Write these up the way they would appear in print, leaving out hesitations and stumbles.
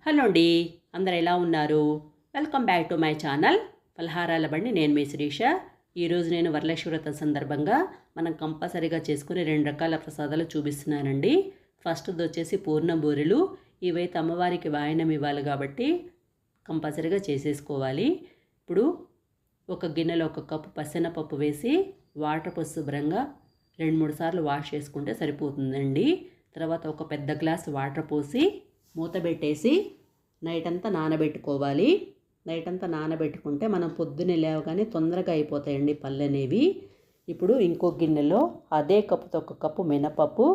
Hello అండి, అందరు ఎలా ఉన్నారు? Welcome back to my channel Palaharala Bandi. నేను మీ శిరీష. ఈరోజు నేను వరలక్ష్మి వ్రతం సందర్భంగా మనం కంపల్సరీగా చేసుకునే 2 రకాల ప్రసాదాలు చూపిస్తున్నానండి. ఫస్ట్ది వచ్చేసి పూర్ణం బూరెలు. ఇవైతే అమ్మవారికి వాయనం ఇవ్వాలి కాబట్టి కంపల్సరీగా చేసేసుకోవాలి. ఇప్పుడు ఒక గిన్నెలో 1 కప్పు పచ్చెనపప్పు వేసి వాటర్ పోసి శుభ్రంగా 2-3 సార్లు వాష్ చేసుకుంటే సరిపోతుందండి. తర్వాత ఒక పెద్ద గ్లాస్ వాటర్ పోసి మూత పెట్టేసి నైట్ అంతా నానబెట్టుకోవాలి. నైట్ అంతా నానబెట్టుకుంటే మనం పొద్దున్నే లేవగానే తొందరగా అయిపోతాయండి పళ్ళు అనేవి. ఇప్పుడు ఇంకో గిన్నెలో అదే కప్పుతో 1 కప్పు మినపప్పు,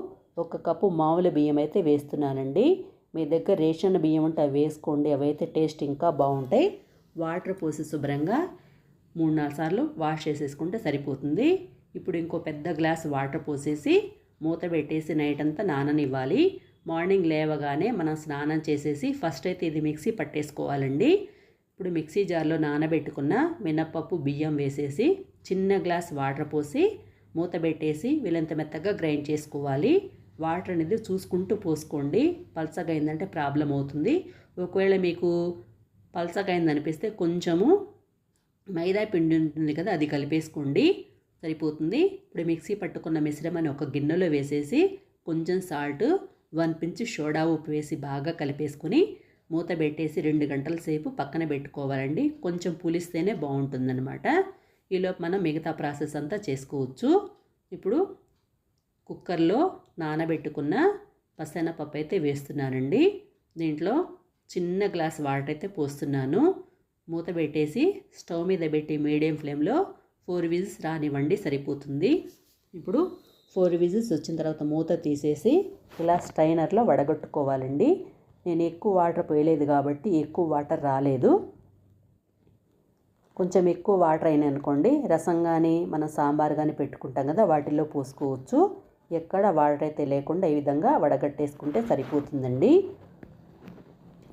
1 కప్పు మామూలు బియ్యం అయితే వేస్తున్నానండి. మీ దగ్గర రేషన్ బియ్యం ఉంటే అవి వేసుకోండి, అవైతే టేస్ట్ ఇంకా బాగుంటాయి. వాటర్ పోసి శుభ్రంగా 3-4 సార్లు వాష్ చేసేసుకుంటే సరిపోతుంది. ఇప్పుడు ఇంకో పెద్ద గ్లాస్ వాటర్ పోసేసి మూత పెట్టేసి నైట్ అంతా నాననివ్వాలి. మార్నింగ్ లేవగానే మనం స్నానం చేసేసి ఫస్ట్ అయితే ఇది మిక్సీ పట్టేసుకోవాలండి. ఇప్పుడు మిక్సీ జార్లో నానబెట్టుకున్న మినప్పప్పు బియ్యం వేసేసి చిన్న గ్లాస్ వాటర్ పోసి మూత పెట్టేసి వీలంత మెత్తగా గ్రైండ్ చేసుకోవాలి. వాటర్ అనేది చూసుకుంటూ పోసుకోండి, పల్చగా అయిందంటే ప్రాబ్లం అవుతుంది. ఒకవేళ మీకు పల్చగా అయిందనిపిస్తే కొంచెము మైదా పిండి ఉంటుంది కదా, అది కలిపేసుకోండి, సరిపోతుంది. ఇప్పుడు మిక్సీ పట్టుకున్న మిశ్రమాన్ని ఒక గిన్నెలో వేసేసి కొంచెం సాల్ట్, 1 పించ్ సోడా ఉప్పు వేసి బాగా కలిపేసుకొని మూత పెట్టేసి 2 గంటల సేపు పక్కన పెట్టుకోవాలండి. కొంచెం పులిస్తేనే బాగుంటుందన్నమాట. ఈలోపు మనం మిగతా ప్రాసెస్ అంతా చేసుకోవచ్చు. ఇప్పుడు కుక్కర్లో నానబెట్టుకున్న పచ్చెనపప్పు అయితే వేస్తున్నానండి. దీంట్లో చిన్న గ్లాస్ వాటర్ అయితే పోస్తున్నాను. మూత పెట్టేసి స్టవ్ మీద పెట్టి మీడియం ఫ్లేమ్లో 4 విజిల్స్ రానివ్వండి, సరిపోతుంది. ఇప్పుడు 4 విజిల్స్ వచ్చిన తర్వాత మూత తీసేసి ఇలా స్ట్రైనర్లో వడగట్టుకోవాలండి. నేను ఎక్కువ వాటర్ పోయలేదు కాబట్టి ఎక్కువ వాటర్ రాలేదు. కొంచెం ఎక్కువ వాటర్ అయినా అనుకోండి, రసం కానీ మనం సాంబార్ కానీ పెట్టుకుంటాం కదా, వాటిల్లో పోసుకోవచ్చు. ఎక్కడ వాటర్ అయితే లేకుండా ఈ విధంగా వడగట్టేసుకుంటే సరిపోతుందండి.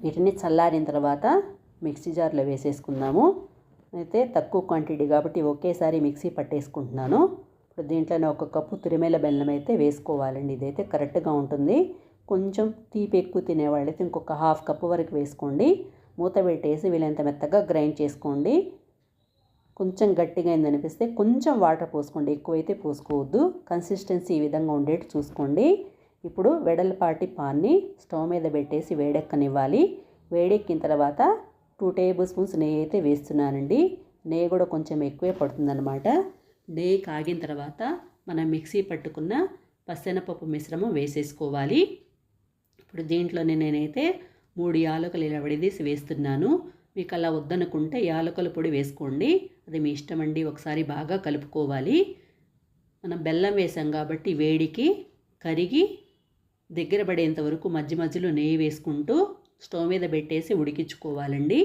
వీటిని చల్లారిన తర్వాత మిక్సీ జార్లో వేసేసుకుందాము. అయితే తక్కువ క్వాంటిటీ కాబట్టి ఒకేసారి మిక్సీ పట్టేసుకుంటున్నాను. ఇప్పుడు దీంట్లోనే 1 కప్పు తురిమేల బెల్లం అయితే వేసుకోవాలండి. ఇదైతే కరెక్ట్గా ఉంటుంది. కొంచెం తీపి ఎక్కువ తినేవాళ్ళైతే ఇంకొక 1/2 కప్పు వరకు వేసుకోండి. మూత పెట్టేసి వీలైనంత మెత్తగా గ్రైండ్ చేసుకోండి. కొంచెం గట్టిగా అయిందనిపిస్తే కొంచెం వాటర్ పోసుకోండి, ఎక్కువైతే పోసుకోవద్దు. కన్సిస్టెన్సీ ఈ విధంగా ఉండేట్టు చూసుకోండి. ఇప్పుడు వెడల్పాటి పాన్ని స్టవ్ మీద పెట్టేసి వేడెక్కనివ్వాలి. వేడెక్కిన తర్వాత 2 టేబుల్ స్పూన్స్ నెయ్యి అయితే వేస్తున్నానండి. నెయ్యి కూడా కొంచెం ఎక్కువే పడుతుందన్నమాట. నెయ్యి కాగిన తర్వాత మనం మిక్సీ పట్టుకున్న పచ్చెనపప్పు మిశ్రమం వేసేసుకోవాలి. ఇప్పుడు దీంట్లోనే నేనైతే 3 యాలకులు ఇలా విడదీసి వేస్తున్నాను. మీకు అలా వద్దనుకుంటే యాలకుల పొడి వేసుకోండి, అది మీ ఇష్టం అండి. ఒకసారి బాగా కలుపుకోవాలి. మనం బెల్లం వేసాం కాబట్టి వేడికి కరిగి దగ్గర పడేంత వరకు మధ్య మధ్యలో నెయ్యి వేసుకుంటూ స్టవ్ మీద పెట్టేసి ఉడికించుకోవాలండి.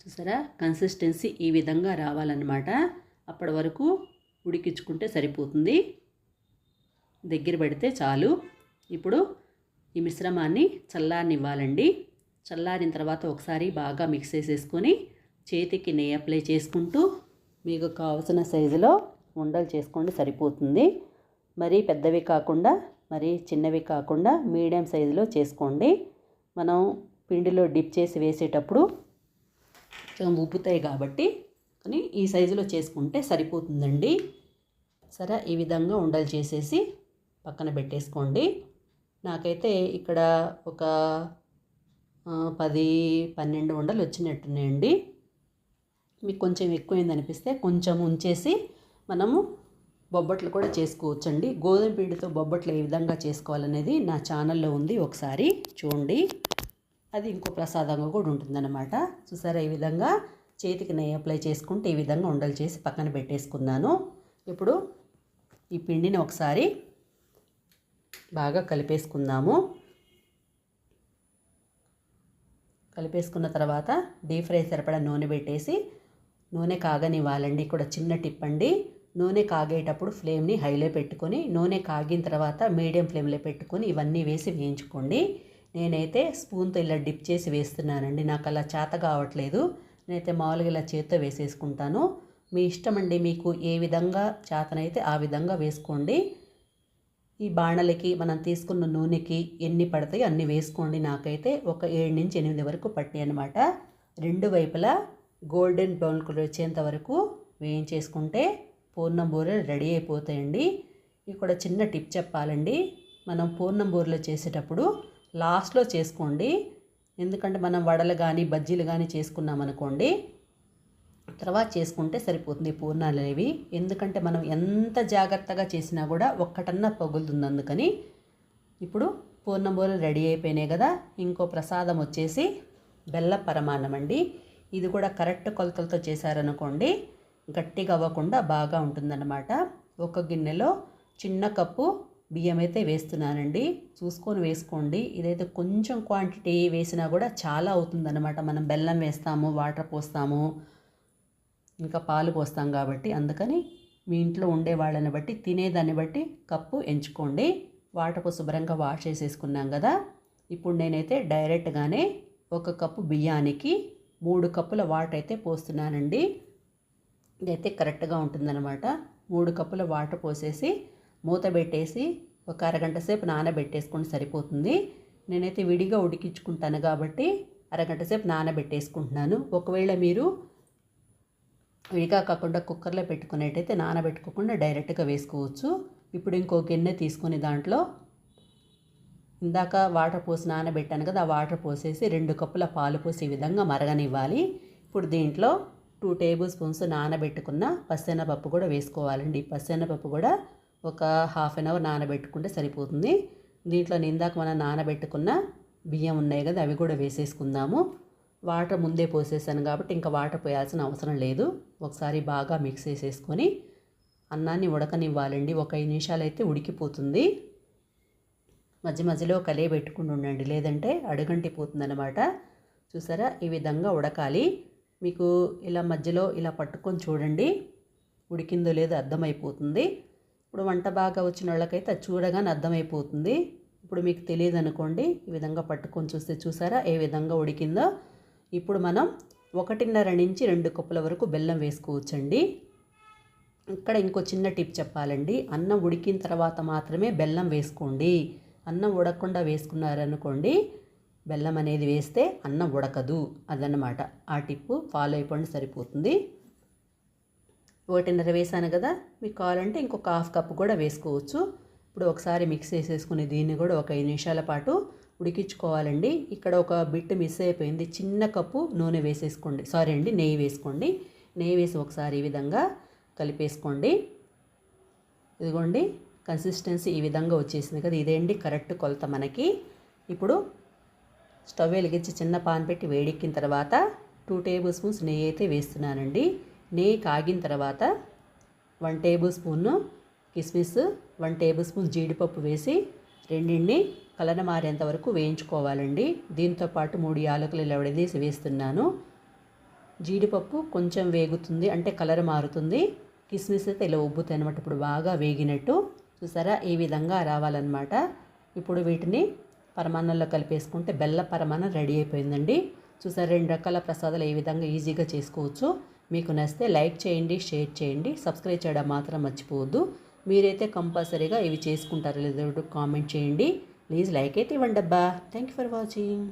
చూసారా, కన్సిస్టెన్సీ ఈ విధంగా రావాలన్నమాట. అప్పటి వరకు ఉడికించుకుంటే సరిపోతుంది, దగ్గర పడితే చాలు. ఇప్పుడు ఈ మిశ్రమాన్ని చల్లారనివ్వాలండి. చల్లారిన తర్వాత ఒకసారి బాగా మిక్స్ చేసేసుకొని చేతికి నెయ్యి అప్లై చేసుకుంటూ మీకు కావాల్సిన సైజులో ఉండలు చేసుకోండి, సరిపోతుంది. మరీ పెద్దవి కాకుండా మరీ చిన్నవి కాకుండా మీడియం సైజులో చేసుకోండి. మనం పిండిలో డిప్ చేసి వేసేటప్పుడు కొంచెం ఉబ్బుతాయి కాబట్టి కానీ ఈ సైజులో చేసుకుంటే సరిపోతుందండి. సరే, ఈ విధంగా ఉండలు చేసేసి పక్కన పెట్టేసుకోండి. నాకైతే ఇక్కడ ఒక 10-12 ఉండలు వచ్చినట్టున్నాయండి. మీకు కొంచెం ఎక్కువైంది అనిపిస్తే కొంచెం ఉంచేసి మనము బొబ్బట్లు కూడా చేసుకోవచ్చండి. గోధుమ పిండితో బొబ్బట్లు ఏ విధంగా చేసుకోవాలనేది నా ఛానల్లో ఉంది, ఒకసారి చూడండి. అది ఇంకో ప్రసాదంగా కూడా ఉంటుందన్నమాట. చూసారా, ఈ విధంగా చేతికి నెయ్యి అప్లై చేసుకుంటే ఈ విధంగా ఉండలు చేసి పక్కన పెట్టేసుకున్నాను. ఇప్పుడు ఈ పిండిని ఒకసారి బాగా కలిపేసుకుందాము. కలిపేసుకున్న తర్వాత డీప్ ఫ్రై సరిపడా నూనె పెట్టేసి నూనె కాగనివ్వాలండి. ఇక్కడ చిన్న టిప్ అండి, నూనె కాగేటప్పుడు ఫ్లేమ్ని హైలో పెట్టుకొని నూనె కాగిన తర్వాత మీడియం ఫ్లేమ్లో పెట్టుకొని ఇవన్నీ వేసి వేయించుకోండి. నేనైతే స్పూన్తో ఇలా డిప్ చేసి వేస్తున్నానండి, నాకు అలా చేత కావట్లేదు. నేనైతే మామూలుగా ఇలా చేత్తో వేసేసుకుంటాను. మీ ఇష్టం అండి, మీకు ఏ విధంగా చేతనైతే ఆ విధంగా వేసుకోండి. ఈ బాణలకి మనం తీసుకున్న నూనెకి ఎన్ని పడతాయి అన్ని వేసుకోండి. నాకైతే ఒక 7 నుంచి 8 వరకు పట్టాయి అన్నమాట. రెండు వైపులా గోల్డెన్ బ్రౌన్ కలర్ వచ్చేంత వరకు వేయించేసుకుంటే పూర్ణం బూరెలు రెడీ అయిపోతాయండి. ఇక్కడ చిన్న టిప్ చెప్పాలండి, మనం పూర్ణం బూరెలు చేసేటప్పుడు లాస్ట్లో చేసుకోండి. ఎందుకంటే మనం వడలు కానీ బజ్జీలు కానీ చేసుకున్నాం అనుకోండి, తర్వాత చేసుకుంటే సరిపోతుంది పూర్ణాలు అనేవి. ఎందుకంటే మనం ఎంత జాగ్రత్తగా చేసినా కూడా ఒక్కటన్నా పగులుతుంది. అందుకని ఇప్పుడు పూర్ణం బూరెలు రెడీ అయిపోయినాయి కదా. ఇంకో ప్రసాదం వచ్చేసి బెల్ల పరమాన్నం అండి. ఇది కూడా కరెక్ట్ కొలతలతో చేశారనుకోండి గట్టిగా అవ్వకుండా బాగా ఉంటుందన్నమాట. ఒక గిన్నెలో చిన్న కప్పు బియ్యం అయితే వేస్తున్నానండి. చూసుకొని వేసుకోండి. ఇదైతే కొంచెం క్వాంటిటీ వేసినా కూడా చాలా అవుతుందన్నమాట. మనం బెల్లం వేస్తాము, వాటర్ పోస్తాము, ఇంకా పాలు పోస్తాం కాబట్టి అందుకని మీ ఇంట్లో ఉండే వాళ్ళని బట్టి తినేదాన్ని బట్టి కప్పు ఎంచుకోండి. వాటర్ శుభ్రంగా వాష్ చేసేసుకున్నాం కదా. ఇప్పుడు నేనైతే డైరెక్ట్గానే ఒక కప్పు బియ్యానికి 3 కప్పుల వాటర్ అయితే పోస్తున్నానండి. ఇదైతే కరెక్ట్గా ఉంటుందన్నమాట. 3 కప్పుల వాటర్ పోసేసి మూత పెట్టేసి ఒక అరగంట సేపు నానబెట్టేసుకొని సరిపోతుంది. నేనైతే విడిగా ఉడికించుకుంటాను కాబట్టి అరగంట సేపు నానబెట్టేసుకుంటున్నాను. ఒకవేళ మీరు విడిగా కాకుండా కుక్కర్లో పెట్టుకునేటైతే నానబెట్టుకోకుండా డైరెక్ట్గా వేసుకోవచ్చు. ఇప్పుడు ఇంకో గిన్నె తీసుకుని దాంట్లో ఇందాక వాటర్ పోసి నానబెట్టాను కదా, ఆ వాటర్ పోసేసి 2 కప్పుల పాలు పోసి ఈ విధంగా మరగనివ్వాలి. ఇప్పుడు దీంట్లో 2 టేబుల్ స్పూన్స్ నానబెట్టుకున్న పచ్చెనపప్పు కూడా వేసుకోవాలండి. పచ్చెనపప్పు కూడా ఒక హాఫ్ అన్ అవర్ నానబెట్టుకుంటే సరిపోతుంది. దీంట్లో ఇందాక మనం నానబెట్టుకున్న బియ్యం ఉన్నాయి కదా, అవి కూడా వేసేసుకుందాము. వాటర్ ముందే పోసేసాను కాబట్టి ఇంకా వాటర్ పోయాల్సిన అవసరం లేదు. ఒకసారి బాగా మిక్స్ చేసేసుకొని అన్నాన్ని ఉడకనివ్వాలండి. ఒక 5 నిమిషాలు అయితే ఉడికిపోతుంది. మధ్య మధ్యలో కలియబెట్టుకుని ఉండండి, లేదంటే అడుగంటిపోతుంది అన్నమాట. చూసారా, ఈ విధంగా ఉడకాలి. మీకు ఇలా మధ్యలో ఇలా పట్టుకొని చూడండి, ఉడికిందో లేదో అర్థమైపోతుంది. ఇప్పుడు వంట బాగా వచ్చిన వాళ్ళకైతే అది చూడగానే అర్థమైపోతుంది. ఇప్పుడు మీకు తెలియదు అనుకోండి, ఈ విధంగా పట్టుకొని చూస్తే చూసారా ఏ విధంగా ఉడికిందో. ఇప్పుడు మనం 1.5 నుంచి 2 కప్పుల వరకు బెల్లం వేసుకోవచ్చండి. ఇక్కడ ఇంకో చిన్న టిప్ చెప్పాలండి, అన్నం ఉడికిన తర్వాత మాత్రమే బెల్లం వేసుకోండి. అన్నం ఉడకకుండా వేసుకున్నారనుకోండి, బెల్లం అనేది వేస్తే అన్నం ఉడకదు. అదన్నమాట. ఆ టిప్పు ఫాలో అయిపోండి, సరిపోతుంది. 1.5 వేసాను కదా, మీకు కావాలంటే ఇంకొక హాఫ్ కప్పు కూడా వేసుకోవచ్చు. ఇప్పుడు ఒకసారి మిక్స్ చేసేసుకుని దీన్ని కూడా ఒక 5 నిమిషాల పాటు ఉడికించుకోవాలండి. ఇక్కడ ఒక బిట్ మిస్ అయిపోయింది, చిన్న కప్పు నూనె వేసేసుకోండి, సారీ అండి నెయ్యి వేసుకోండి. నెయ్యి వేసి ఒకసారి ఈ విధంగా కలిపేసుకోండి. ఇదిగోండి కన్సిస్టెన్సీ ఈ విధంగా వచ్చేసింది కదా, ఇదేంటి కరెక్ట్ కొలత మనకి. ఇప్పుడు స్టవ్ వెలిగించి చిన్న పాన్ పెట్టి వేడెక్కిన తర్వాత 2 టేబుల్ స్పూన్స్ నెయ్యి అయితే వేస్తున్నానండి. నెయ్యి కాగిన తర్వాత 1 టేబుల్ స్పూన్ కిస్మిస్, 1 టేబుల్ స్పూన్ జీడిపప్పు వేసి రెండింటిని కలర్ మారేంత వరకు వేయించుకోవాలండి. దీంతోపాటు 3 యాలకులు ఇలా విడదీసి వేస్తున్నాను. జీడిపప్పు కొంచెం వేగుతుంది అంటే కలర్ మారుతుంది, కిస్మిస్ అయితే ఇలా ఉబ్బుతాయి అనమాట. ఇప్పుడు బాగా వేగినట్టు చూసారా, ఈ విధంగా రావాలన్నమాట. ఇప్పుడు వీటిని పరమాన్నంలో కలిపేసుకుంటే బెల్ల పరమాన్నం రెడీ అయిపోయిందండి. చూసారా, 2 రకాల ప్రసాదాలు ఈ విధంగా ఈజీగా చేసుకోవచ్చు. మీకు నచ్చితే లైక్ చేయండి, షేర్ చేయండి, సబ్స్క్రైబ్ చేయడం మాత్రం మర్చిపోవద్దు. మీరైతే కంపల్సరీగా ఇవి చేసుకుంటారో లేదో కామెంట్ చేయండి. ప్లీజ్ లైక్ అయితే ఇవ్వండి అబ్బా. Thank you for watching.